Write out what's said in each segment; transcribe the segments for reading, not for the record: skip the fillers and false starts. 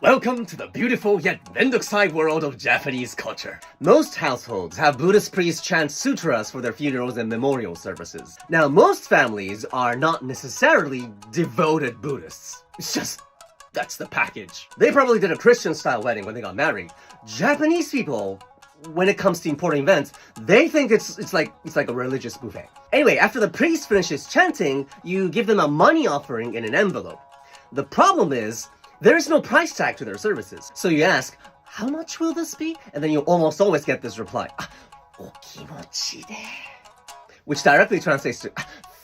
Welcome to the beautiful yet mendokusai world of Japanese culture. Most households have Buddhist priests chant sutras for their funerals and memorial services. Now, most families are not necessarily devoted Buddhists. It's just, that's the package. They probably did a Christian-style wedding when they got married. Japanese people, when it comes to important events, they think it's like a religious buffet. Anyway, after the priest finishes chanting, you give them a money offering in an envelope. The problem is, there is no price tag to their services. So you ask, how much will this be? And then you almost always get this reply, okimochi de. Which directly translates to,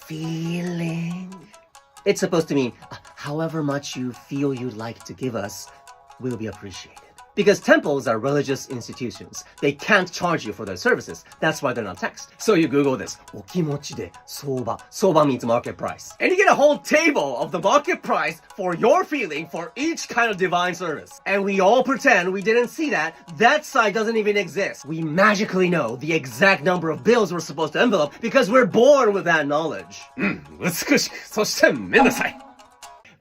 feeling. It's supposed to mean, however much you feel you'd like to give us will be appreciated. Because temples are religious institutions. They can't charge you for their services. That's why they're not taxed. So you Google this, okimochi de soba. Soba means market price. And you get a whole table of the market price for your feeling for each kind of divine service. And we all pretend we didn't see that. That site doesn't even exist. We magically know the exact number of bills we're supposed to envelope because we're born with that knowledge. 美しく、そしてめんどくさい.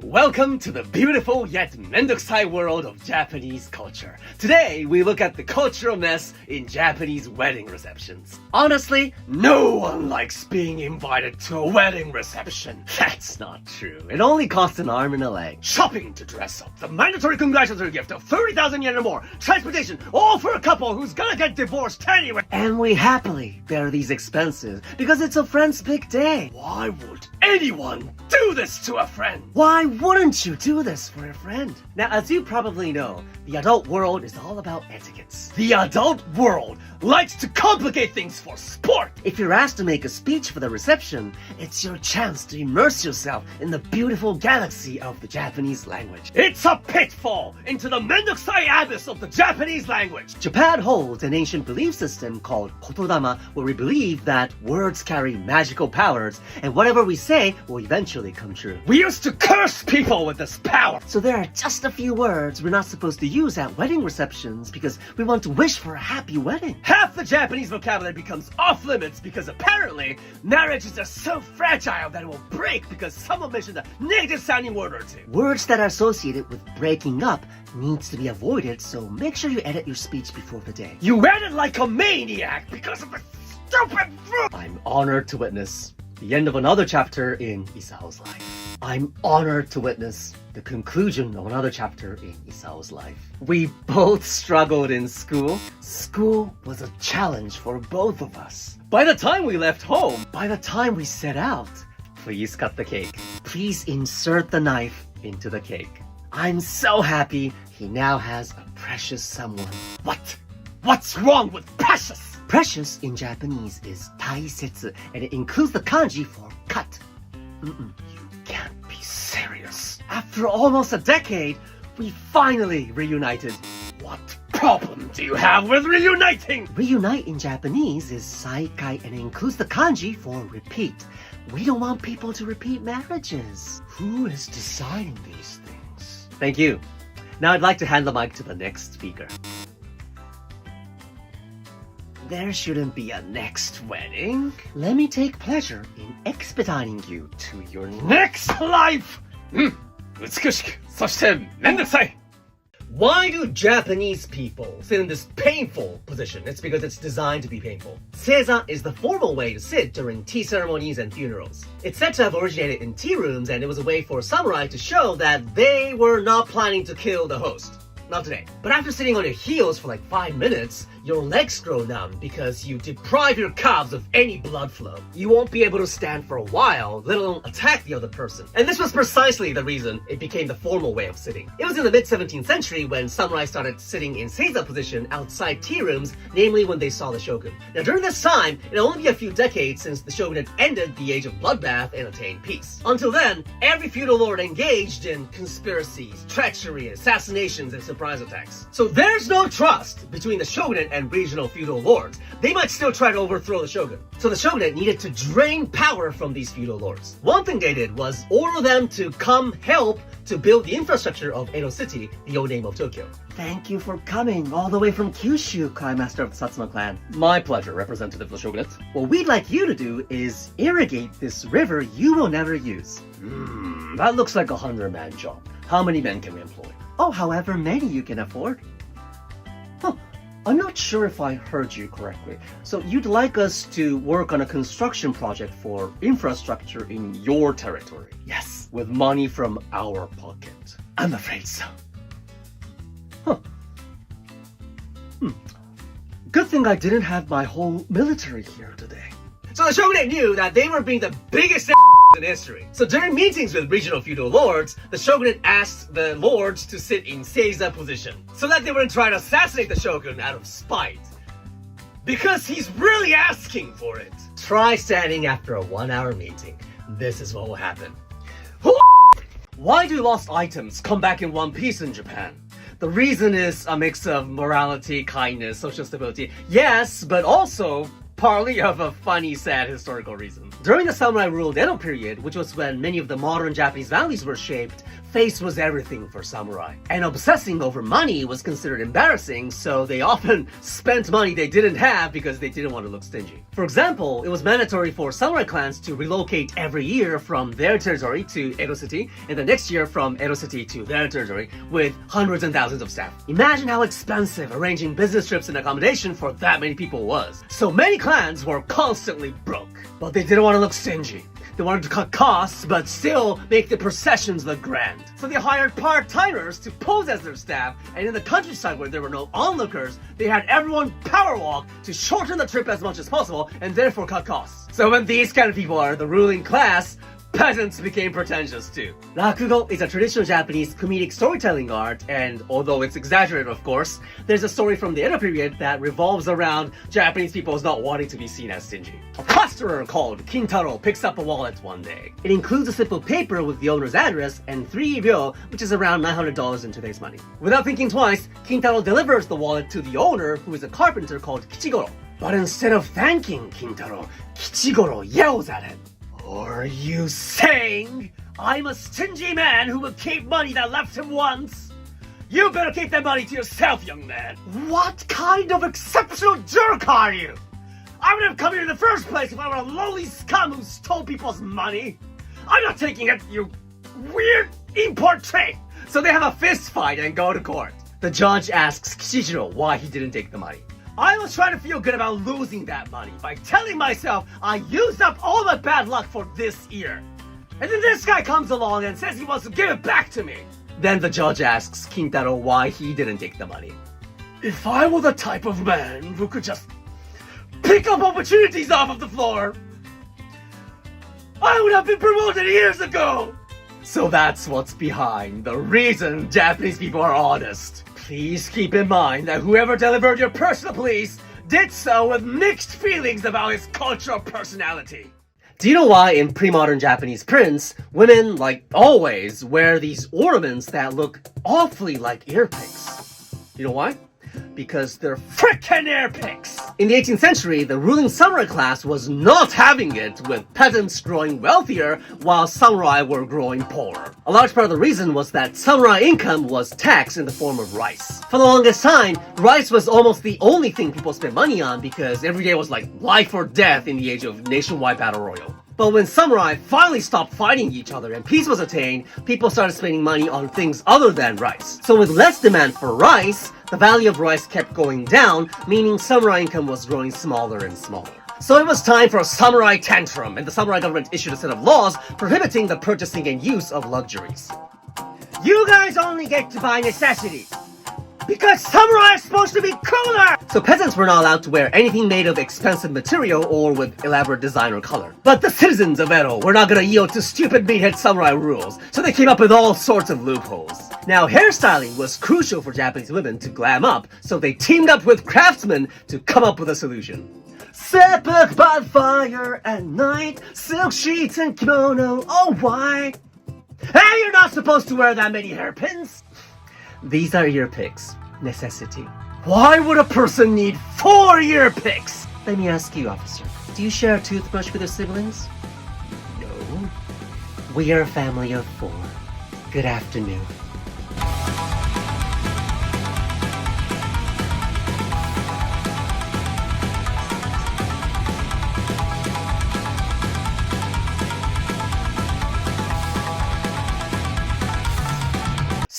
Welcome to the beautiful yet mendokusai world of Japanese culture. Today, we look at the cultural mess in Japanese wedding receptions. Honestly, no one likes being invited to a wedding reception. That's not true. It only costs an arm and a leg. Shopping to dress up, the mandatory congratulatory gift of 30,000 yen or more, transportation, all for a couple who's gonna get divorced anyway. And we happily bear these expenses because it's a friend's big day. Why would anyone do this to a friend? Why wouldn't you do this for a friend? Now, as you probably know, the adult world is all about etiquettes. The adult world likes to complicate things for sport. If you're asked to make a speech for the reception, it's your chance to immerse yourself in the beautiful galaxy of the Japanese language. It's a pitfall into the mendokusai abyss of the Japanese language. Japan holds an ancient belief system called kotodama, where we believe that words carry magical powers, and whatever we say will eventually come true. We used to curse people with this power. So there are just a few words we're not supposed to use at wedding receptions because we want to wish for a happy wedding. Half the Japanese vocabulary becomes off limits because apparently marriage is just so fragile that it will break because someone mentioned a negative sounding word or two. Words that are associated with breaking up needs to be avoided, so make sure you edit your speech before the day. You edit like a maniac because of a stupid rule. I'm honored to witness the end of another chapter in Isao's life. I'm honored to witness the conclusion of another chapter in Isao's life. We both struggled in school. School was a challenge for both of us. By the time we left home, by the time we set out, please cut the cake. Please insert the knife into the cake. I'm so happy he now has a precious someone. What? What's wrong with precious? Precious in Japanese is taisetsu, and it includes the kanji for cut. You can't be serious. After almost a decade, we finally reunited. What problem do you have with reuniting? Reunite in Japanese is saikai, and it includes the kanji for repeat. We don't want people to repeat marriages. Who is deciding these things? Thank you. Now I'd like to hand the mic to the next speaker. There shouldn't be a next wedding. Let me take pleasure in expediting you to your next life! 美しく、そしてめんどくさい! Why do Japanese people sit in this painful position? It's because it's designed to be painful. Seiza is the formal way to sit during tea ceremonies and funerals. It's said to have originated in tea rooms, and it was a way for samurai to show that they were not planning to kill the host. Not today. But after sitting on your heels for like 5 minutes, your legs grow numb because you deprive your calves of any blood flow. You won't be able to stand for a while, let alone attack the other person. And this was precisely the reason it became the formal way of sitting. It was in the mid-17th century when samurai started sitting in seiza position outside tea rooms, namely when they saw the Shogun. Now during this time, it'll only be a few decades since the Shogun had ended the age of bloodbath and attained peace. Until then, every feudal lord engaged in conspiracies, treachery, assassinations, and surprise attacks. So there's no trust between the shogunate and regional feudal lords. They might still try to overthrow the shogun. So the shogunate needed to drain power from these feudal lords. One thing they did was order them to come help to build the infrastructure of Edo City, the old name of Tokyo. Thank you for coming all the way from Kyushu, Clan Master of the Satsuma clan. My pleasure, representative of the shogunate. What we'd like you to do is irrigate this river you will never use. That looks like a 100-man job. How many men can we employ? Oh, however many you can afford. Huh. I'm not sure if I heard you correctly. So you'd like us to work on a construction project for infrastructure in your territory? Yes, with money from our pocket. I'm afraid so. Huh. Good thing I didn't have my whole military here today. So the shogunate knew that they were being the biggest in history. So during meetings with regional feudal lords, the shogunate asked the lords to sit in seiza position so that they wouldn't try to assassinate the shogun out of spite. Because he's really asking for it. Try standing after a 1-hour meeting. This is what will happen. Why do lost items come back in one piece in Japan? The reason is a mix of morality, kindness, social stability. Yes, but also partly of a funny, sad historical reason. During the samurai-ruled Edo period, which was when many of the modern Japanese values were shaped, face was everything for samurai. And obsessing over money was considered embarrassing, so they often spent money they didn't have because they didn't want to look stingy. For example, it was mandatory for samurai clans to relocate every year from their territory to Edo City, and the next year from Edo City to their territory, with hundreds and thousands of staff. Imagine how expensive arranging business trips and accommodation for that many people was. So many clans were constantly broke, but they didn't want to look stingy. They wanted to cut costs, but still make the processions look grand. So they hired part-timers to pose as their staff, and in the countryside where there were no onlookers, they had everyone power walk to shorten the trip as much as possible, and therefore cut costs. So when these kind of people are the ruling class, peasants became pretentious too. Rakugo is a traditional Japanese comedic storytelling art, and although it's exaggerated of course, there's a story from the Edo period that revolves around Japanese people's not wanting to be seen as stingy. A plasterer called Kintaro picks up a wallet one day. It includes a slip of paper with the owner's address and 3 ryo, which is around $900 in today's money. Without thinking twice, Kintaro delivers the wallet to the owner, who is a carpenter called Kichigoro. But instead of thanking Kintaro, Kichigoro yells at him. Are you saying I'm a stingy man who will keep money that left him once? You better keep that money to yourself, young man. What kind of exceptional jerk are you? I would have come here in the first place if I were a lowly scum who stole people's money. I'm not taking it, you weird import trade. So they have a fist fight and go to court. The judge asks Kishijiro why he didn't take the money. I was trying to feel good about losing that money by telling myself I used up all my bad luck for this year. And then this guy comes along and says he wants to give it back to me. Then the judge asks Kintaro why he didn't take the money. If I were the type of man who could just pick up opportunities off of the floor, I would have been promoted years ago. So that's what's behind the reason Japanese people are honest. Please keep in mind that whoever delivered your purse to the police did so with mixed feelings about his cultural personality. Do you know why in pre-modern Japanese prints, women, like always, wear these ornaments that look awfully like ear picks? You know why? Because they're frickin' ear picks! In the 18th century, the ruling samurai class was not having it, with peasants growing wealthier while samurai were growing poorer. A large part of the reason was that samurai income was taxed in the form of rice. For the longest time, rice was almost the only thing people spent money on because every day was like life or death in the age of nationwide battle royal. But when samurai finally stopped fighting each other and peace was attained, people started spending money on things other than rice. So with less demand for rice, the value of rice kept going down, meaning samurai income was growing smaller and smaller. So it was time for a samurai tantrum, and the samurai government issued a set of laws prohibiting the purchasing and use of luxuries. You guys only get to buy necessities, because samurai are supposed to be cooler! So peasants were not allowed to wear anything made of expensive material or with elaborate design or color. But the citizens of Edo were not gonna yield to stupid meathead samurai rules, so they came up with all sorts of loopholes. Now, hairstyling was crucial for Japanese women to glam up, so they teamed up with craftsmen to come up with a solution. Seppuku by fire at night, silk sheets and kimono, oh why? Hey, you're not supposed to wear that many hairpins! These are ear picks. Necessity. Why would a person need 4 ear picks? Let me ask you, officer. Do you share a toothbrush with your siblings? No. We are a family of 4. Good afternoon.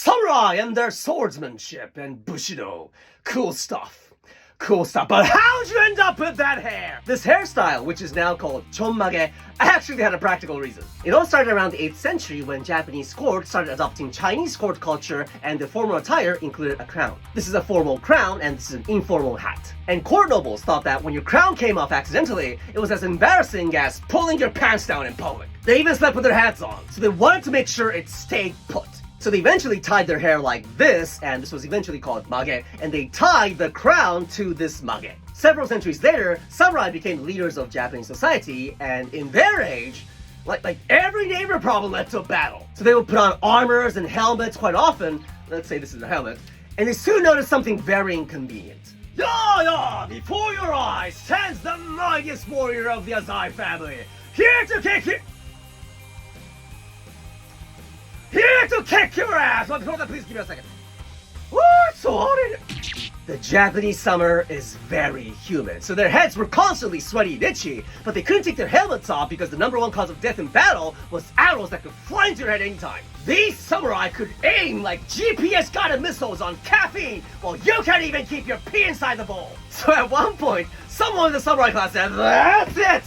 samurai and their swordsmanship and bushido. Cool stuff. Cool stuff, but how'd you end up with that hair? This hairstyle, which is now called chonmage, actually had a practical reason. It all started around the 8th century when Japanese courts started adopting Chinese court culture and the formal attire included a crown. This is a formal crown and this is an informal hat. And court nobles thought that when your crown came off accidentally, it was as embarrassing as pulling your pants down in public. They even slept with their hats on, so they wanted to make sure it stayed put. So they eventually tied their hair like this, and this was eventually called mage, and they tied the crown to this mage. Several centuries later, samurai became leaders of Japanese society, and in their age, like every neighbor problem led to a battle. So they would put on armors and helmets quite often, let's say this is a helmet, and they soon noticed something very inconvenient. Yeah, before your eyes stands the mightiest warrior of the Azai family, here to kick you! Here to kick your ass! Well, before that, please give me a second. What? Sorry. The Japanese summer is very humid, so their heads were constantly sweaty and itchy, but they couldn't take their helmets off because the #1 cause of death in battle was arrows that could fly into your head anytime. These samurai could aim like GPS-guided missiles on caffeine, while you can't even keep your pee inside the bowl. So at one point, someone in the samurai class said, "That's it!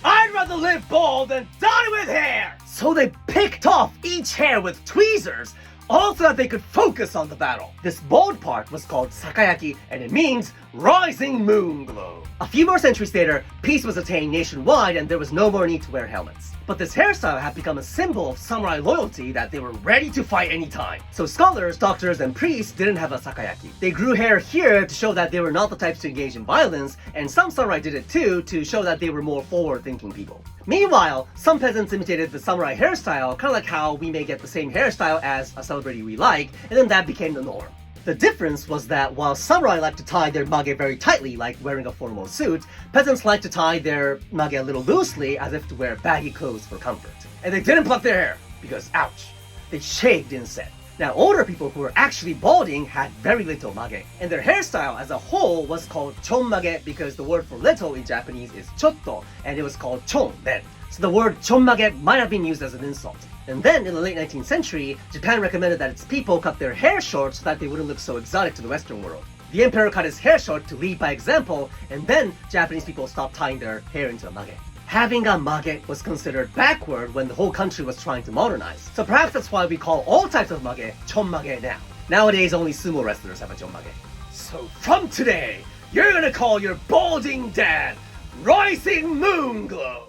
I'd rather live bald than die with hair!" So they picked off each hair with tweezers, all so that they could focus on the battle. This bald part was called sakayaki, and it means rising moon glow. A few more centuries later, peace was attained nationwide and there was no more need to wear helmets. But this hairstyle had become a symbol of samurai loyalty that they were ready to fight anytime. So scholars, doctors, and priests didn't have a sakayaki. They grew hair here to show that they were not the types to engage in violence, and some samurai did it too to show that they were more forward-thinking people. Meanwhile, some peasants imitated the samurai hairstyle, kind of like how we may get the same hairstyle as a celebrity we like, and then that became the norm. The difference was that while samurai liked to tie their mage very tightly, like wearing a formal suit, peasants liked to tie their mage a little loosely, as if to wear baggy clothes for comfort. And they didn't pluck their hair, because ouch, they shaved instead. Now, older people who were actually balding had very little mage, and their hairstyle as a whole was called chonmage because the word for little in Japanese is chotto, and it was called chon then. So the word chonmage might have been used as an insult. And then, in the late 19th century, Japan recommended that its people cut their hair short so that they wouldn't look so exotic to the Western world. The emperor cut his hair short to lead by example, and then Japanese people stopped tying their hair into a mage. Having a mage was considered backward when the whole country was trying to modernize. So perhaps that's why we call all types of mage chonmage now. Nowadays, only sumo wrestlers have a chonmage. So from today, you're gonna call your balding dad Rising Moon Glow.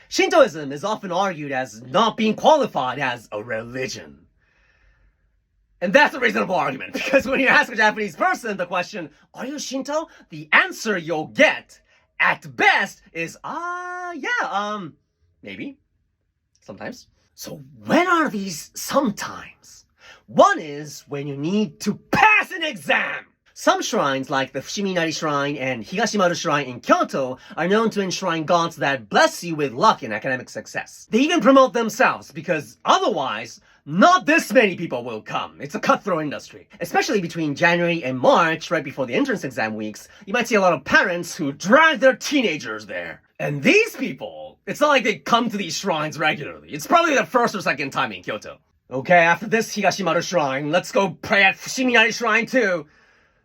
Shintoism is often argued as not being qualified as a religion. And that's a reasonable argument, because when you ask a Japanese person the question, "Are you Shinto?" the answer you'll get, at best, is, maybe. Sometimes. So when are these sometimes? One is when you need to pass an exam! Some shrines, like the Fushiminari Shrine and Higashimaru Shrine in Kyoto, are known to enshrine gods that bless you with luck and academic success. They even promote themselves, because otherwise, not this many people will come. It's a cutthroat industry. Especially between January and March, right before the entrance exam weeks, you might see a lot of parents who drag their teenagers there. And these people, it's not like they come to these shrines regularly. It's probably their first or second time in Kyoto. Okay, after this Higashimaru Shrine, let's go pray at Fushiminari Shrine too.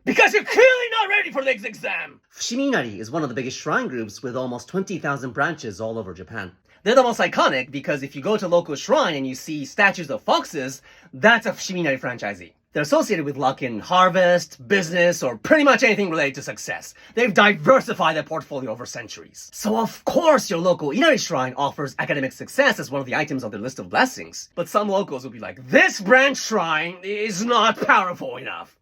Because you're clearly not ready for the exam! Fushiminari is one of the biggest shrine groups with almost 20,000 branches all over Japan. They're the most iconic because if you go to a local shrine and you see statues of foxes, that's a Fushiminari franchisee. They're associated with luck in harvest, business, or pretty much anything related to success. They've diversified their portfolio over centuries. So of course your local Inari shrine offers academic success as one of the items on their list of blessings. But some locals will be like, this branch shrine is not powerful enough.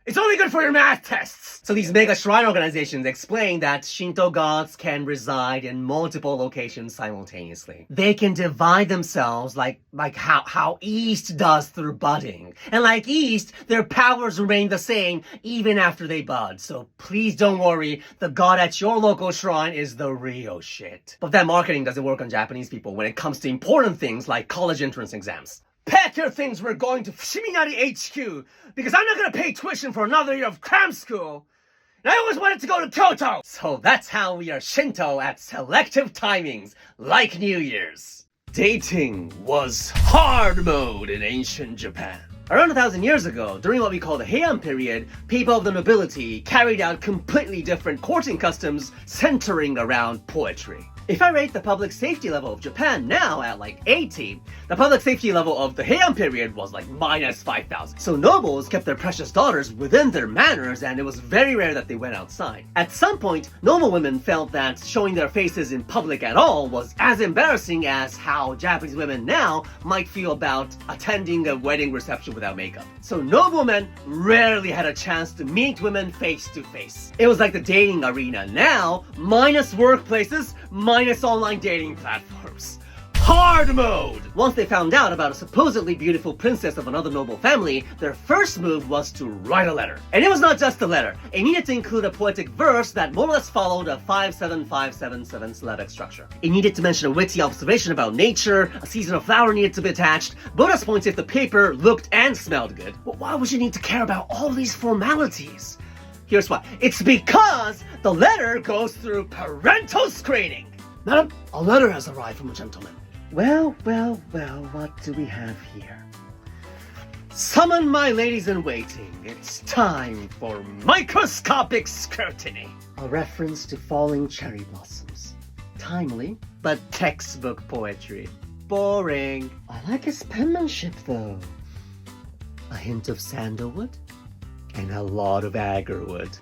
It's only good for your math tests! So these mega shrine organizations explain that Shinto gods can reside in multiple locations simultaneously. They can divide themselves like how East does through budding. And like East, their powers remain the same even after they bud. So please don't worry, the god at your local shrine is the real shit. But that marketing doesn't work on Japanese people when it comes to important things like college entrance exams. Pack your things, we're going to Fushiminari HQ, because I'm not gonna pay tuition for another year of cram school. And I always wanted to go to Kyoto! So that's how we are Shinto at selective timings, like New Year's. Dating was hard mode in ancient Japan. Around 1,000 years ago, during what we call the Heian period, people of the nobility carried out completely different courting customs centering around poetry. If I rate the public safety level of Japan now at like 80, the public safety level of the Heian period was like minus 5,000. So nobles kept their precious daughters within their manors, and it was very rare that they went outside. At some point, noble women felt that showing their faces in public at all was as embarrassing as how Japanese women now might feel about attending a wedding reception without makeup. So noblemen rarely had a chance to meet women face to face. It was like the dating arena now, minus workplaces, minus online dating platforms. Hard mode! Once they found out about a supposedly beautiful princess of another noble family, their first move was to write a letter. And it was not just a letter. It needed to include a poetic verse that more or less followed a 5-7-5-7-7 syllabic structure. It needed to mention a witty observation about nature, a seasonal flower needed to be attached, bonus points if the paper looked and smelled good. But why would you need to care about all these formalities? Here's why. It's because the letter goes through parental screening. Madam, a letter has arrived from a gentleman. Well, what do we have here? Summon my ladies-in-waiting. It's time for microscopic scrutiny. A reference to falling cherry blossoms. Timely, but textbook poetry. Boring. I like his penmanship, though. A hint of sandalwood and a lot of agarwood.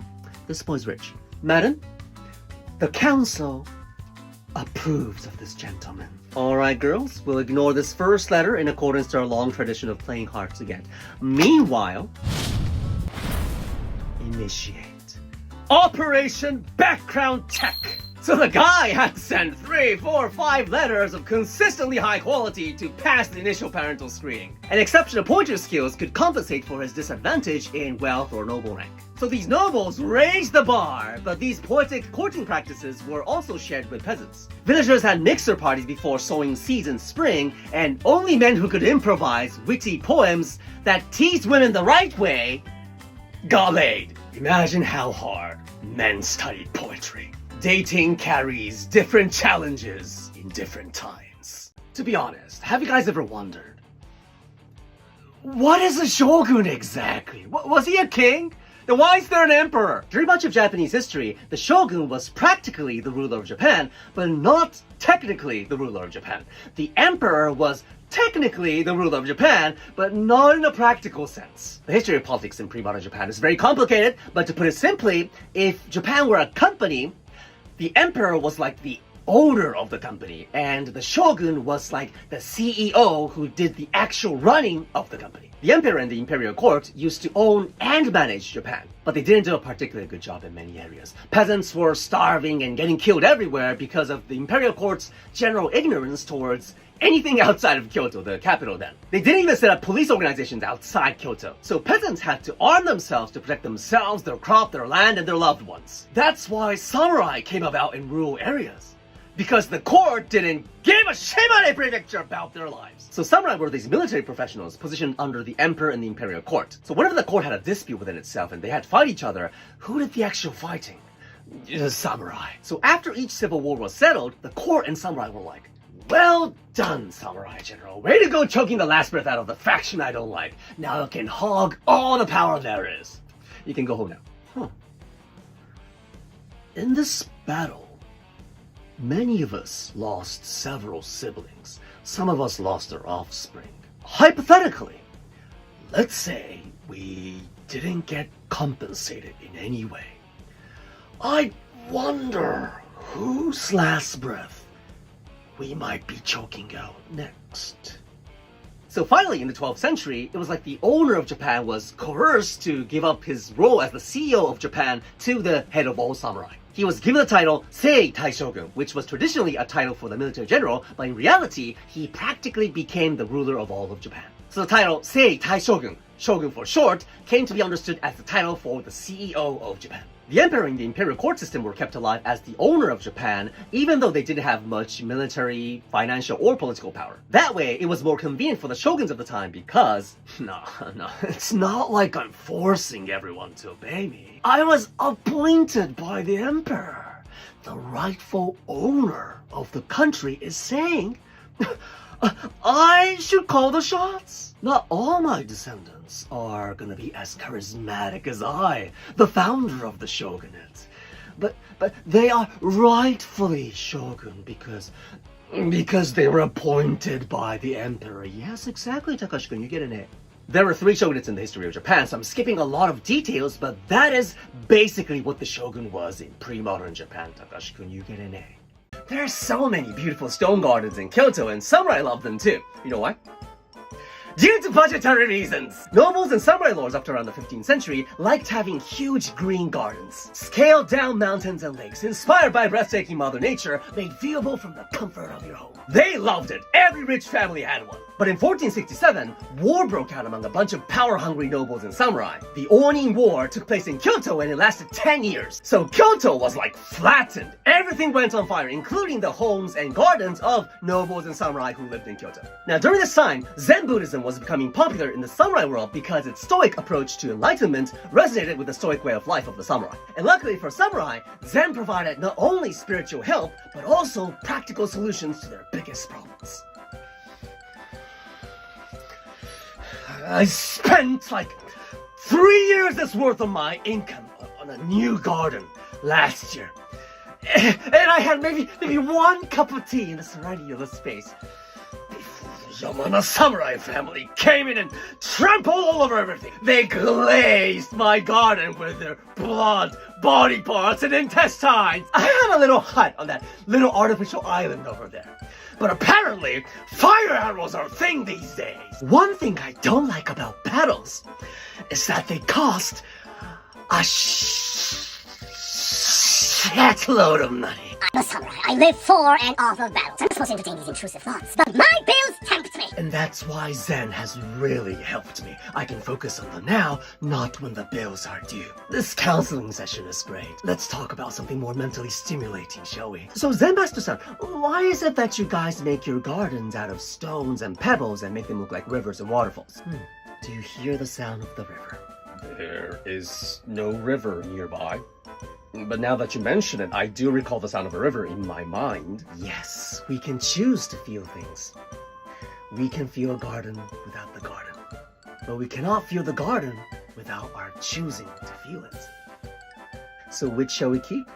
This boy's rich. Madam, the council approves of this gentleman. Alright girls, we'll ignore this first letter in accordance to our long tradition of playing hard to get. Meanwhile, initiate Operation Background Check. So the guy had to send 3, 4, 5 letters of consistently high quality to pass the initial parental screening. An exceptional pointer skills could compensate for his disadvantage in wealth or noble rank. So these nobles raised the bar, but these poetic courting practices were also shared with peasants. Villagers had mixer parties before sowing seeds in spring, and only men who could improvise witty poems that teased women the right way got laid. Imagine how hard men studied poetry. Dating carries different challenges in different times. To be honest, have you guys ever wondered, what is a shogun exactly? Was he a king? Then why is there an emperor? During much of Japanese history, the shogun was practically the ruler of Japan, but not technically the ruler of Japan. The emperor was technically the ruler of Japan, but not in a practical sense. The history of politics in pre-modern Japan is very complicated, but to put it simply, if Japan were a company, the emperor was like the owner of the company, and the shogun was like the CEO who did the actual running of the company. The emperor and the imperial court used to own and manage Japan, but they didn't do a particularly good job in many areas. Peasants were starving and getting killed everywhere because of the imperial court's general ignorance towards anything outside of Kyoto, the capital then. They didn't even set up police organizations outside Kyoto. So peasants had to arm themselves to protect themselves, their crop, their land, and their loved ones. That's why samurai came about in rural areas. Because the court didn't give a shimane prefecture about their lives. So samurai were these military professionals positioned under the emperor and the imperial court. So whenever the court had a dispute within itself and they had to fight each other, who did the actual fighting? The samurai. So after each civil war was settled, the court and samurai were like, well done, samurai general. Way to go choking the last breath out of the faction I don't like. Now you can hog all the power there is. You can go home now. In this battle, many of us lost several siblings. Some of us lost our offspring. Hypothetically, let's say we didn't get compensated in any way. I wonder whose last breath we might be choking out next. So finally, in the 12th century, it was like the owner of Japan was coerced to give up his role as the CEO of Japan to the head of all samurai. He was given the title Sei Taishogun, which was traditionally a title for the military general, but in reality, he practically became the ruler of all of Japan. So the title Sei Taishogun, Shogun for short, came to be understood as the title for the CEO of Japan. The emperor and the imperial court system were kept alive as the owner of Japan, even though they didn't have much military, financial, or political power. That way, it was more convenient for the shoguns of the time because, no, it's not like I'm forcing everyone to obey me. I was appointed by the emperor. The rightful owner of the country is saying, I should call the shots. Not all my descendants are gonna be as charismatic as I, the founder of the shogunate. But they are rightfully shogun because they were appointed by the emperor. Yes, exactly, Takashi-kun, you get an A. There were 3 shogunates in the history of Japan, so I'm skipping a lot of details, but that is basically what the shogun was in pre-modern Japan, Takashi-kun, you get an A. There are so many beautiful stone gardens in Kyoto, and samurai love them too. You know why? Due to budgetary reasons, nobles and samurai lords up to around the 15th century liked having huge green gardens. Scaled down mountains and lakes, inspired by breathtaking mother nature, made viewable from the comfort of your home. They loved it. Every rich family had one. But in 1467, war broke out among a bunch of power-hungry nobles and samurai. The Onin War took place in Kyoto and it lasted 10 years. So Kyoto was like flattened. Everything went on fire, including the homes and gardens of nobles and samurai who lived in Kyoto. Now during this time, Zen Buddhism was becoming popular in the samurai world because its stoic approach to enlightenment resonated with the stoic way of life of the samurai. And luckily for samurai, Zen provided not only spiritual help, but also practical solutions to their biggest problems. I spent like 3 years' worth of my income on a new garden last year. And I had maybe 1 cup of tea in the serenity of the space before the Yamana samurai family came in and trampled all over everything. They glazed my garden with their blood, body parts, and intestines. I had a little hut on that little artificial island over there. But apparently, fire arrows are a thing these days. One thing I don't like about battles is that they cost a shitload of money. I'm a samurai. I live for and off of battles. I'm supposed to entertain these intrusive thoughts, but my bills tempt me. And that's why Zen has really helped me. I can focus on the now, not when the bills are due. This counseling session is great. Let's talk about something more mentally stimulating, shall we? So Zen Master-san, why is it that you guys make your gardens out of stones and pebbles and make them look like rivers and waterfalls? Do you hear the sound of the river? There is no river nearby. But now that you mention it, I do recall the sound of a river in my mind. Yes, we can choose to feel things. We can feel a garden without the garden. But we cannot feel the garden without our choosing to feel it. So which shall we keep?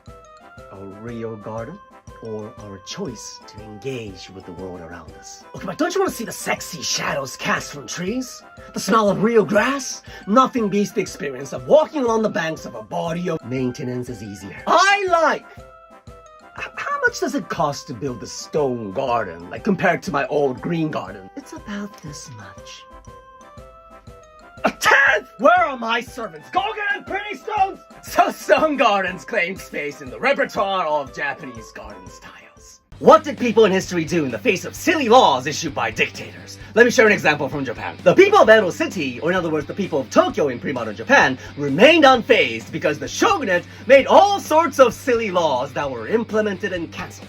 Our real garden? Or our choice to engage with the world around us? Okay, but don't you want to see the sexy shadows cast from trees? The smell of real grass? Nothing beats the experience of walking along the banks of a body of maintenance is easier. How much does it cost to build a stone garden, like compared to my old green garden? It's about this much. A tenth! Where are my servants? Go get them pretty stones! So stone gardens claim space in the repertoire of Japanese garden styles. What did people in history do in the face of silly laws issued by dictators? Let me share an example from Japan. The people of Edo City, or in other words, the people of Tokyo in pre-modern Japan, remained unfazed because the shogunate made all sorts of silly laws that were implemented and cancelled,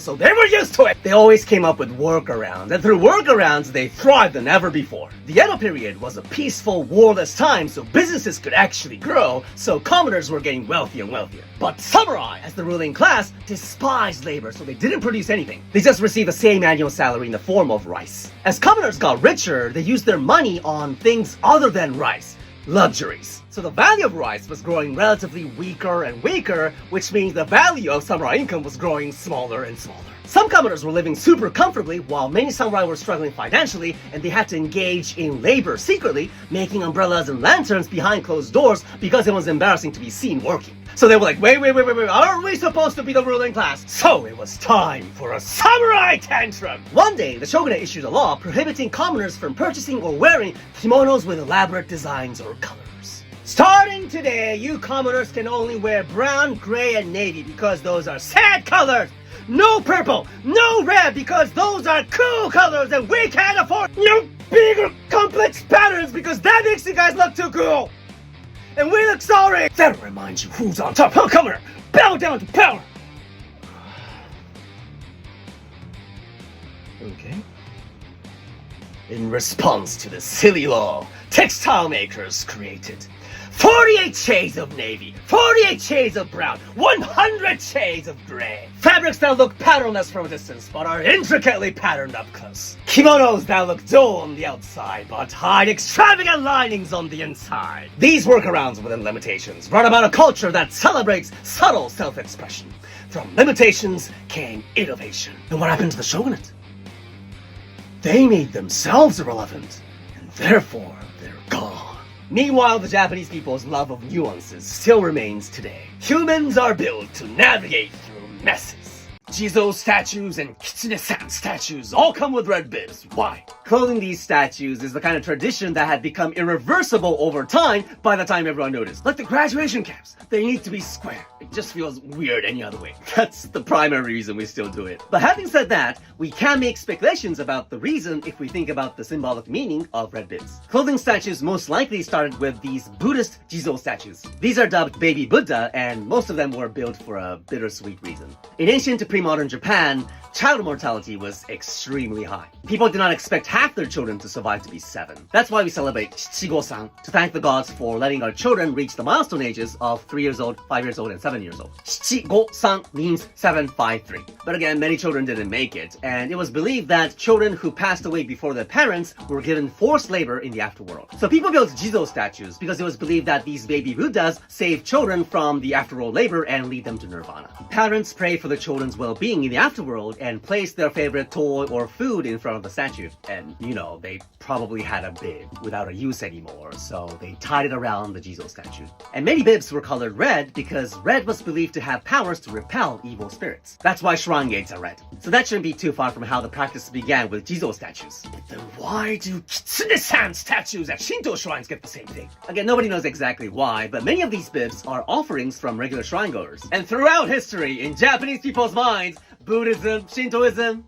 so they were used to it! They always came up with workarounds, and through workarounds, they thrived than ever before. The Edo period was a peaceful, warless time, so businesses could actually grow, so commoners were getting wealthier and wealthier. But samurai, as the ruling class, despised labor, so they didn't produce anything. They just received the same annual salary in the form of rice. As commoners got richer, they used their money on things other than rice, luxuries. So the value of rice was growing relatively weaker and weaker, which means the value of samurai income was growing smaller and smaller. Some commoners were living super comfortably, while many samurai were struggling financially, and they had to engage in labor secretly, making umbrellas and lanterns behind closed doors because it was embarrassing to be seen working. So they were like, wait, aren't we supposed to be the ruling class? So it was time for a samurai tantrum! One day, the shogunate issued a law prohibiting commoners from purchasing or wearing kimonos with elaborate designs or colors. Starting today, you commoners can only wear brown, gray, and navy because those are sad colors! No purple, no red because those are cool colors and we can't afford no bigger complex patterns because that makes you guys look too cool! And we look sorry! That'll remind you who's on top, huh, commoner? Bow down to power! Okay. In response to the silly law, textile makers created 48 shades of navy, 48 shades of brown, 100 shades of gray. Fabrics that look patternless from a distance, but are intricately patterned up close. Kimonos that look dull on the outside, but hide extravagant linings on the inside. These workarounds within limitations brought about a culture that celebrates subtle self-expression. From limitations came innovation. And what happened to the shogunate? They made themselves irrelevant, and therefore they're gone. Meanwhile, the Japanese people's love of nuances still remains today. Humans are built to navigate through messes. Jizo statues and Kitsune-san statues all come with red bibs. Why? Clothing these statues is the kind of tradition that had become irreversible over time by the time everyone noticed. Like the graduation caps, they need to be square. It just feels weird any other way. That's the primary reason we still do it. But having said that, we can make speculations about the reason if we think about the symbolic meaning of red bibs. Clothing statues most likely started with these Buddhist Jizo statues. These are dubbed baby Buddha, and most of them were built for a bittersweet reason. In ancient to pre-modern Japan, child mortality was extremely high. People did not expect half their children to survive to be 7. That's why we celebrate Shichigo-san, to thank the gods for letting our children reach the milestone ages of 3 years old, 5 years old, and 7 years old. Shichigo-san means 7, 5, 3. But again, many children didn't make it, and it was believed that children who passed away before their parents were given forced labor in the afterworld. So people built Jizo statues because it was believed that these baby Buddhas saved children from the afterworld labor and lead them to nirvana. Parents pray for the children's well-being in the afterworld and place their favorite toy or food in front of the statue. And, you know, they probably had a bib without a use anymore, so they tied it around the Jizo statue. And many bibs were colored red because red was believed to have powers to repel evil spirits. That's why shrine gates are red. So that shouldn't be too far from how the practice began with Jizo statues. But then why do Kitsune-san statues at Shinto shrines get the same thing? Again, nobody knows exactly why, but many of these bibs are offerings from regular shrine goers. And throughout history, in Japanese people's minds, Buddhism, Shintoism,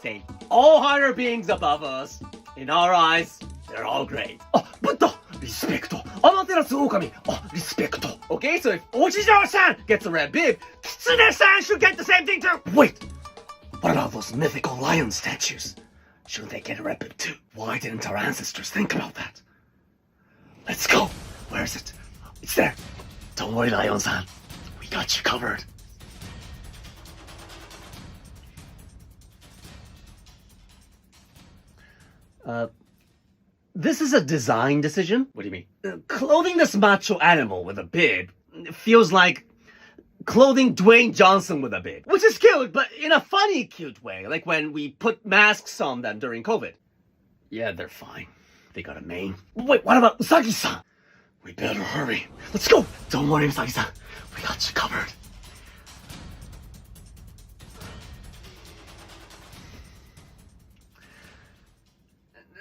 same. All higher beings above us. In our eyes, they're all great. Oh, Buddha! Respect. Amaterasu Okami. Oh, respect. Okay, so if Ojijo-san gets a red bib, Kitsune-san should get the same thing too. Wait, what about those mythical lion statues? Shouldn't they get a red bib too? Why didn't our ancestors think about that? Let's go. Where is it? It's there. Don't worry, Lion-san. We got you covered. This is a design decision? What do you mean? Clothing this macho animal with a bib feels like clothing Dwayne Johnson with a bib. Which is cute, but in a funny, cute way. Like when we put masks on them during COVID. Yeah, they're fine. They got a mane. Wait, what about Usagi-san? We better hurry. Let's go! Don't worry, Usagi-san. We got you covered.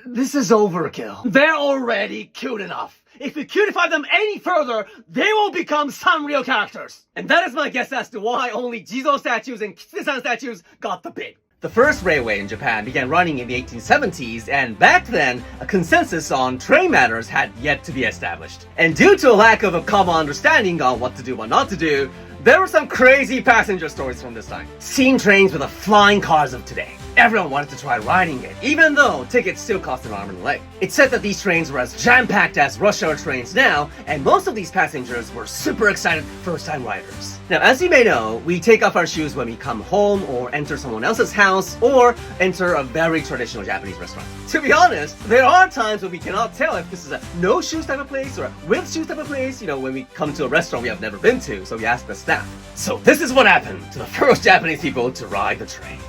This is overkill. They're already cute enough. If we cutify them any further, they will become Sanrio characters. And that is my guess as to why only Jizo statues and Kitsune-san statues got the bib. The first railway in Japan began running in the 1870s, and back then, a consensus on train matters had yet to be established. And due to a lack of a common understanding on what to do, what not to do, there were some crazy passenger stories from this time. Steam trains were the flying cars of today. Everyone wanted to try riding it, even though tickets still cost an arm and a leg. It's said that these trains were as jam-packed as rush hour trains now, and most of these passengers were super excited first-time riders. Now, as you may know, we take off our shoes when we come home, or enter someone else's house, or enter a very traditional Japanese restaurant. To be honest, there are times when we cannot tell if this is a no-shoes type of place or a with-shoes type of place, you know, when we come to a restaurant we have never been to, so we ask the staff. So this is what happened to the first Japanese people to ride the train.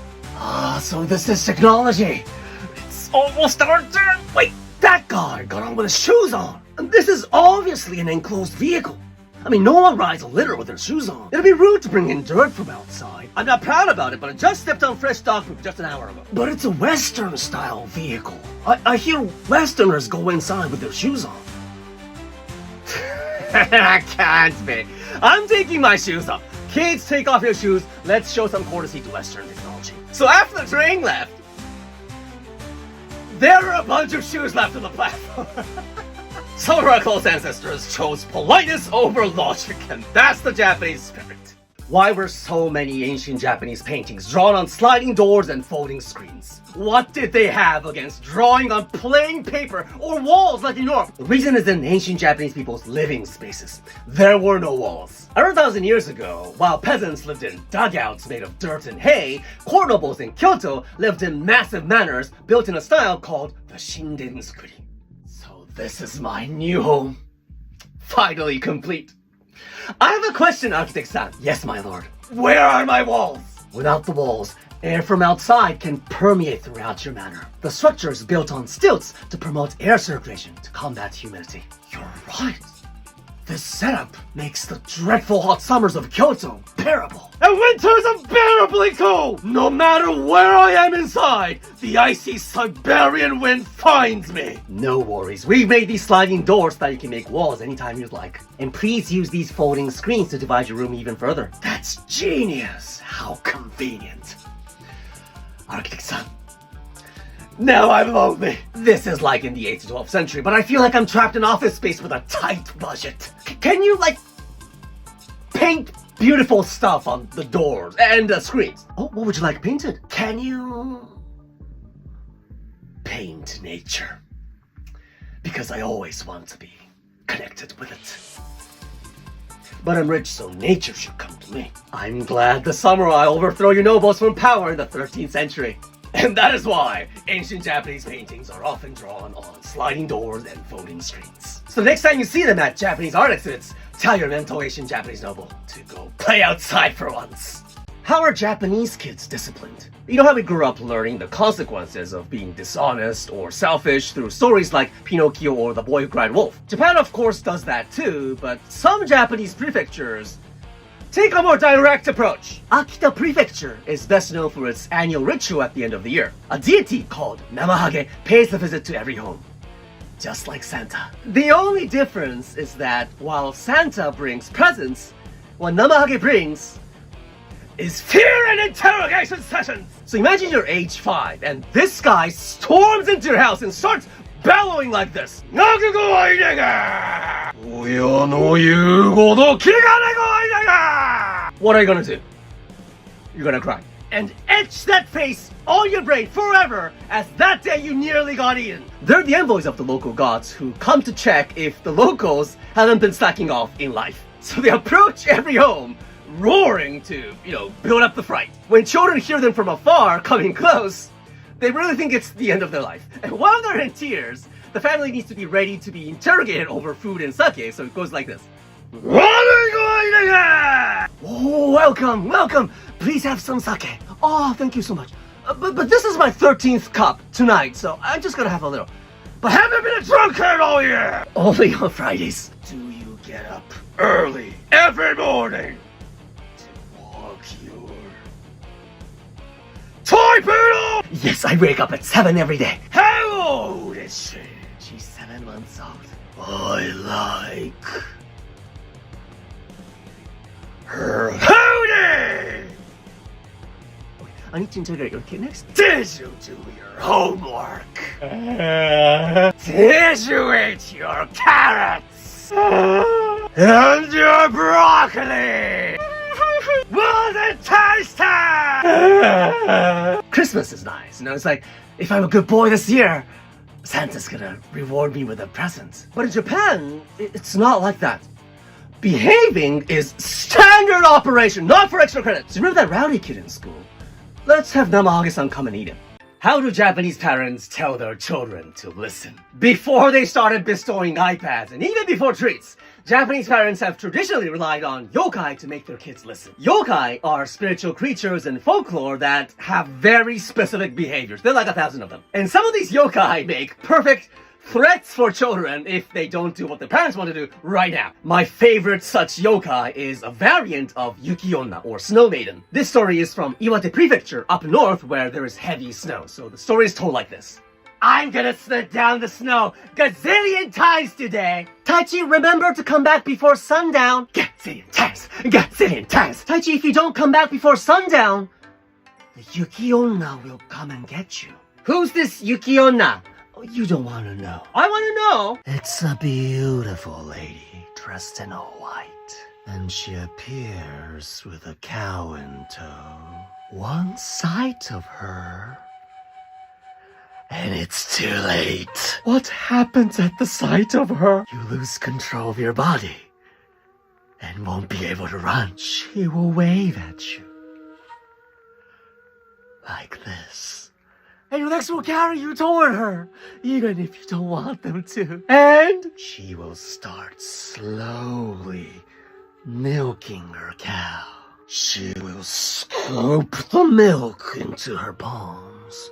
So this is technology. It's almost our turn. Wait, that guy got on with his shoes on. And this is obviously an enclosed vehicle. I mean, no one rides a litter with their shoes on. It'd be rude to bring in dirt from outside. I'm not proud about it, but I just stepped on fresh dog poop just an hour ago. But it's a Western-style vehicle. I hear Westerners go inside with their shoes on. I can't be. I'm taking my shoes off. Kids, take off your shoes. Let's show some courtesy to Western technology. So after the train left, there were a bunch of shoes left on the platform. Some of our close ancestors chose politeness over logic, and that's the Japanese spirit. Why were so many ancient Japanese paintings drawn on sliding doors and folding screens? What did they have against drawing on plain paper or walls like in Europe? The reason is in ancient Japanese people's living spaces. There were no walls. 100,000 years ago, while peasants lived in dugouts made of dirt and hay, court nobles in Kyoto lived in massive manors built in a style called the Shinden-zukuri. So this is my new home. Finally complete. I have a question, Architect-san. Yes, my lord. Where are my walls? Without the walls, air from outside can permeate throughout your manor. The structure is built on stilts to promote air circulation to combat humidity. You're right. This setup makes the dreadful hot summers of Kyoto bearable. And winters unbearably cold! No matter where I am inside, the icy Siberian wind finds me! No worries, we've made these sliding doors so that you can make walls anytime you'd like. And please use these folding screens to divide your room even further. That's genius! How convenient. Architect-san. Now I'm lonely. This is like in the 8th to 12th century, but I feel like I'm trapped in office space with a tight budget. Can you, like, paint beautiful stuff on the doors and the screens? Oh, what would you like painted? Can you paint nature? Because I always want to be connected with it. But I'm rich, so nature should come to me. I'm glad the samurai overthrow your nobles from power in the 13th century. And that is why ancient Japanese paintings are often drawn on sliding doors and folding screens. So next time you see them at Japanese art exhibits, tell your mental Asian Japanese noble to go play outside for once. How are Japanese kids disciplined? You know how we grew up learning the consequences of being dishonest or selfish through stories like Pinocchio or The Boy Who Cried Wolf. Japan of course does that too, but some Japanese prefectures take a more direct approach. Akita Prefecture is best known for its annual ritual at the end of the year. A deity called Namahage pays a visit to every home, just like Santa. The only difference is that while Santa brings presents, what Namahage brings is fear and interrogation sessions. So imagine you're age 5 and this guy storms into your house and starts bellowing like this. What are you gonna do? You're gonna cry. And etch that face on your brain forever as that day you nearly got eaten. They're the envoys of the local gods who come to check if the locals haven't been slacking off in life. So they approach every home, roaring to, build up the fright. When children hear them from afar coming close, they really think it's the end of their life. And while they're in tears, the family needs to be ready to be interrogated over food and sake, so it goes like this. What are you going to get? Oh, welcome. Please have some sake. Oh, thank you so much. But this is my 13th cup tonight, so I'm just gonna have a little. But haven't been a drunkard all year! Only on Fridays. Do you get up early every morning to walk your toy poodle? Yes, I wake up at 7 every day. How old is she? She's 7 months old. I like her howdy! I need to interrogate your kid next. Did you do your homework? Did you eat your carrots? And your broccoli? Was it tasty? Christmas is nice, it's like, if I'm a good boy this year, Santa's gonna reward me with a present. But in Japan, it's not like that. Behaving is standard operation, not for extra credits. Remember that rowdy kid in school? Let's have Namahage-san come and eat him. How do Japanese parents tell their children to listen? Before they started bestowing iPads, and even before treats, Japanese parents have traditionally relied on yokai to make their kids listen. Yokai are spiritual creatures in folklore that have very specific behaviors. There are like 1,000 of them. And some of these yokai make perfect threats for children if they don't do what their parents want to do right now. My favorite such yokai is a variant of Yuki-onna, or Snow Maiden. This story is from Iwate Prefecture, up north where there is heavy snow. So the story is told like this. I'm gonna slid down the snow gazillion times today. Taichi, remember to come back before sundown. Gazillion times. Taichi, if you don't come back before sundown, the Yuki-onna will come and get you. Who's this Yuki-onna? You don't want to know. I want to know. It's a beautiful lady dressed in all white. and she appears with a cow in tow. One sight of her, and it's too late. What happens at the sight of her? You lose control of your body and won't be able to run. She will wave at you like this, and your legs will carry you toward her, even if you don't want them to. And she will start slowly milking her cow. She will scoop the milk into her palms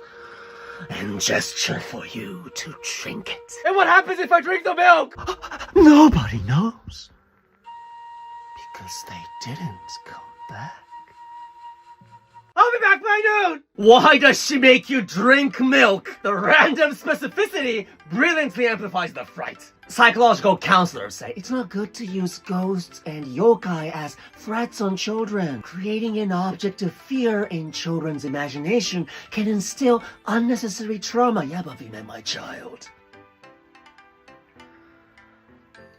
and gesture for you to drink it. And what happens if I drink the milk? Nobody knows, because they didn't come back. I'll be back by noon! Why does she make you drink milk? The random specificity brilliantly amplifies the fright. Psychological counselors say it's not good to use ghosts and yokai as threats on children. Creating an object of fear in children's imagination can instill unnecessary trauma. Yabavi, my child.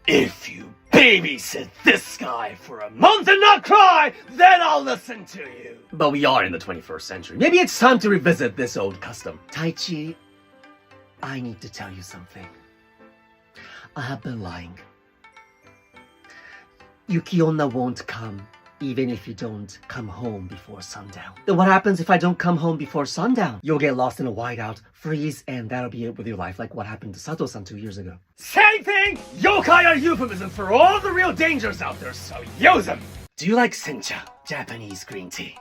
If you babysit this guy for a month and not cry, then I'll listen to you. But we are in the 21st century. Maybe it's time to revisit this old custom. Taichi, I need to tell you something. I have been lying. Yuki-onna won't come, even if you don't come home before sundown. Then what happens if I don't come home before sundown? You'll get lost in a whiteout, freeze, and that'll be it with your life, like what happened to Sato-san 2 years ago. Same thing! Yokai are euphemism for all the real dangers out there, so use them! Do you like Sencha, Japanese green tea?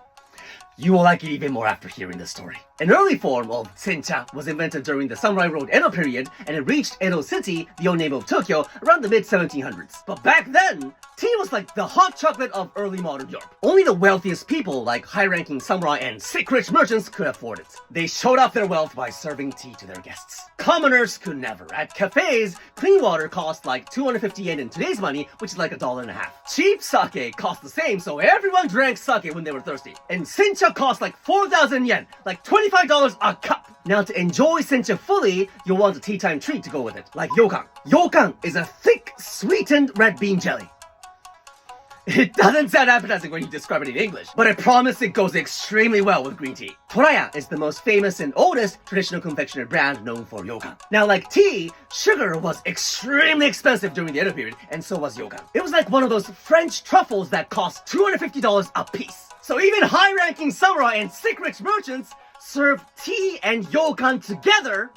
You will like it even more after hearing the story. An early form of Sencha was invented during the Samurai Road Edo period, and it reached Edo City, the old name of Tokyo, around the mid-1700s. But back then, tea was like the hot chocolate of early modern Europe. Only the wealthiest people, like high-ranking samurai and sick-rich merchants, could afford it. They showed off their wealth by serving tea to their guests. Commoners could never. At cafes, clean water cost like 250 yen in today's money, which is like $1.50. Cheap sake cost the same, so everyone drank sake when they were thirsty. And Sencha cost like 4,000 yen, like $25 a cup. Now to enjoy Sencha fully, you'll want a tea time treat to go with it, like yokan. Yokan is a thick, sweetened red bean jelly. It doesn't sound appetizing when you describe it in English, but I promise it goes extremely well with green tea. Toraya is the most famous and oldest traditional confectionery brand known for yokan. Now, like tea, sugar was extremely expensive during the Edo period, and so was yokan. It was like one of those French truffles that cost $250 a piece. So even high-ranking samurai and sick-rich merchants served tea and yokan together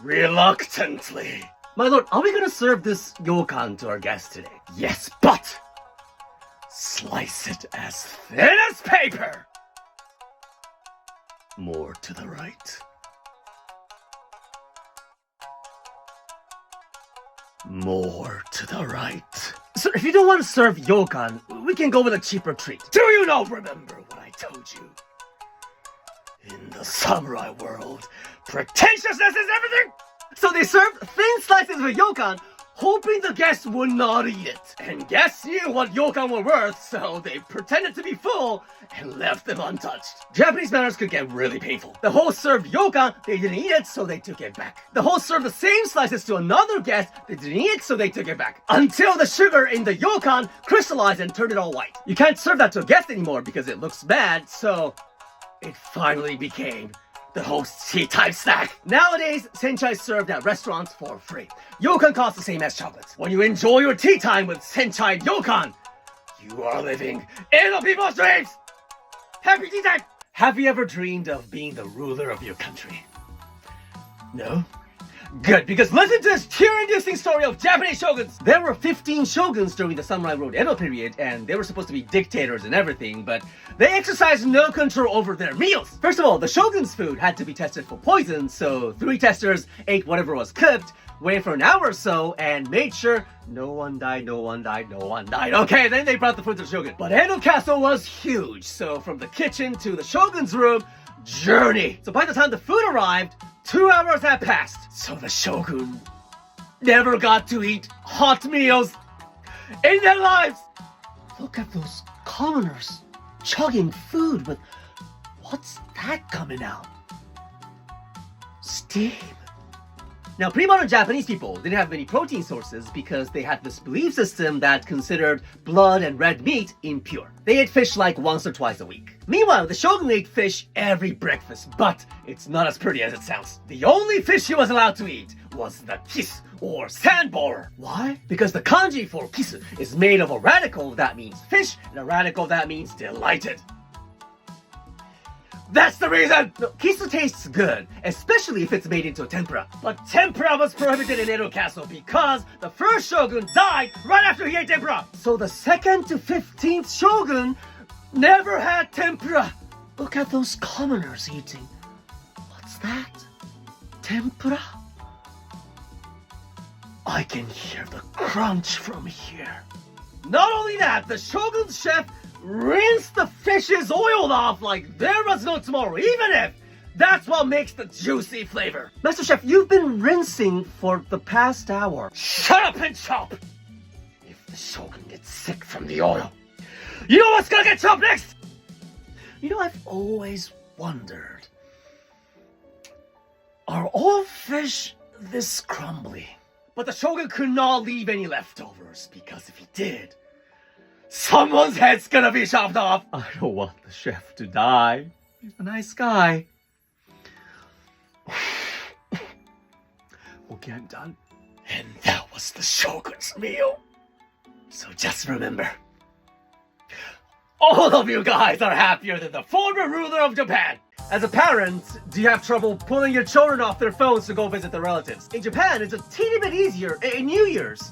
reluctantly. My lord, are we gonna serve this yokan to our guests today? Yes, but slice it as thin as paper. More to the right. More to the right. So if you don't want to serve yokan, we can go with a cheaper treat. Do you not remember what I told you? In the samurai world, pretentiousness is everything! So they served thin slices of yokan, hoping the guests would not eat it. And guests knew what yokan were worth, so they pretended to be full and left them untouched. Japanese manners could get really painful. The host served yokan, they didn't eat it, so they took it back. The host served the same slices to another guest, they didn't eat it, so they took it back. Until the sugar in the yokan crystallized and turned it all white. You can't serve that to a guest anymore because it looks bad, so it finally became the host's tea time snack. Nowadays, Sencha is served at restaurants for free. Yokan costs the same as chocolates. When you enjoy your tea time with Sencha yokan, you are living in the people's dreams! Happy tea time! Have you ever dreamed of being the ruler of your country? No? Good, because listen to this tear-inducing story of Japanese shoguns. There were 15 shoguns during the Samurai Road Edo period, and they were supposed to be dictators and everything, but they exercised no control over their meals. First of all, the shogun's food had to be tested for poison, so 3 testers ate whatever was cooked, waited for an hour or so, and made sure no one died, no one died, no one died. Okay, then they brought the food to the shogun. But Edo Castle was huge, so from the kitchen to the shogun's room, journey. So by the time the food arrived, 2 hours had passed, so the shogun never got to eat hot meals in their lives. Look at those commoners chugging food with, what's that coming out? Steam. Now, pre-modern Japanese people didn't have many protein sources because they had this belief system that considered blood and red meat impure. They ate fish like once or twice a week. Meanwhile, the shogun ate fish every breakfast, but it's not as pretty as it sounds. The only fish he was allowed to eat was the kisu, or sand borer. Why? Because the kanji for kisu is made of a radical that means fish and a radical that means delighted. That's the reason! No, kisu tastes good, especially if it's made into a tempura. But tempura was prohibited in Edo Castle because the first shogun died right after he ate tempura. So the 2nd to 15th shogun never had tempura. Look at those commoners eating. What's that? Tempura? I can hear the crunch from here. Not only that, the shogun's chef rinsed the fish's oil off like there was no tomorrow, even if that's what makes the juicy flavor. Master Chef, you've been rinsing for the past hour. Shut up and chop! If the shogun gets sick from the oil, you know what's gonna get chopped next? You know, I've always wondered, are all fish this crumbly? But the shogun could not leave any leftovers because if he did, someone's head's gonna be chopped off. I don't want the chef to die. He's a nice guy. Okay, I'm done. And that was the shogun's meal. So just remember, all of you guys are happier than the former ruler of Japan. As a parent, do you have trouble pulling your children off their phones to go visit their relatives? In Japan, it's a teeny bit easier in New Year's,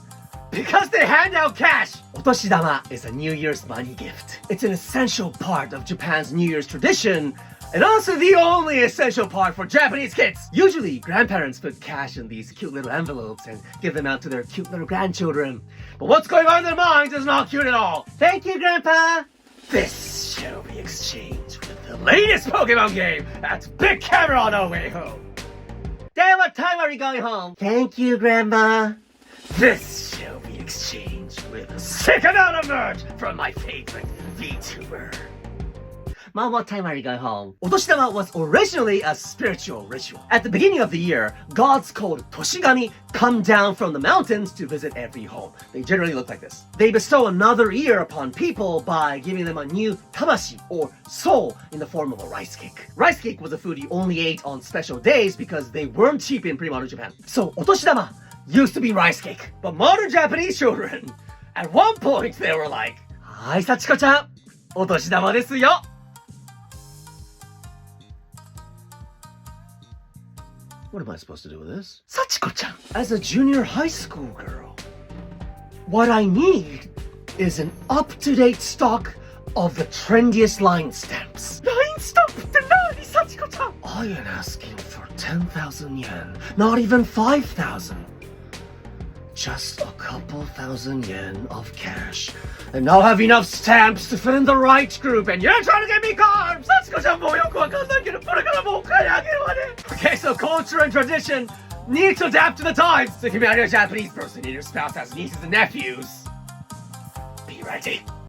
because they hand out cash. Otoshidama is a New Year's money gift. It's an essential part of Japan's New Year's tradition, and also the only essential part for Japanese kids. Usually, grandparents put cash in these cute little envelopes and give them out to their cute little grandchildren. But what's going on in their minds is not cute at all. Thank you, Grandpa. This shall be exchanged with the latest Pokemon game at Big Camera on our way home. Dad, what time are we going home? Thank you, Grandma. This shall be exchanged with a sick amount of merch from my favorite VTuber. Mom, what time are you going home? Otoshidama was originally a spiritual ritual. At the beginning of the year, gods called Toshigami come down from the mountains to visit every home. They generally look like this. They bestow another year upon people by giving them a new tamashi, or soul, in the form of a rice cake. Rice cake was a food you only ate on special days because they weren't cheap in pre-modern Japan. So Otoshidama used to be rice cake. But modern Japanese children, at one point they were like, "Hi, Sachiko-chan, otoshidama desu yo." What am I supposed to do with this? Sachiko-chan, as a junior high school girl, what I need is an up-to-date stock of the trendiest line stamps. Line stamp? Nani, Sachiko-chan? I am asking for 10,000 yen, not even 5,000. Just a couple thousand yen of cash, and I'll have enough stamps to fit in the right group, and you're trying to get me carbs! Okay, so culture and tradition need to adapt to the times. So if you marry a Japanese person and your spouse has nieces and nephews, be ready.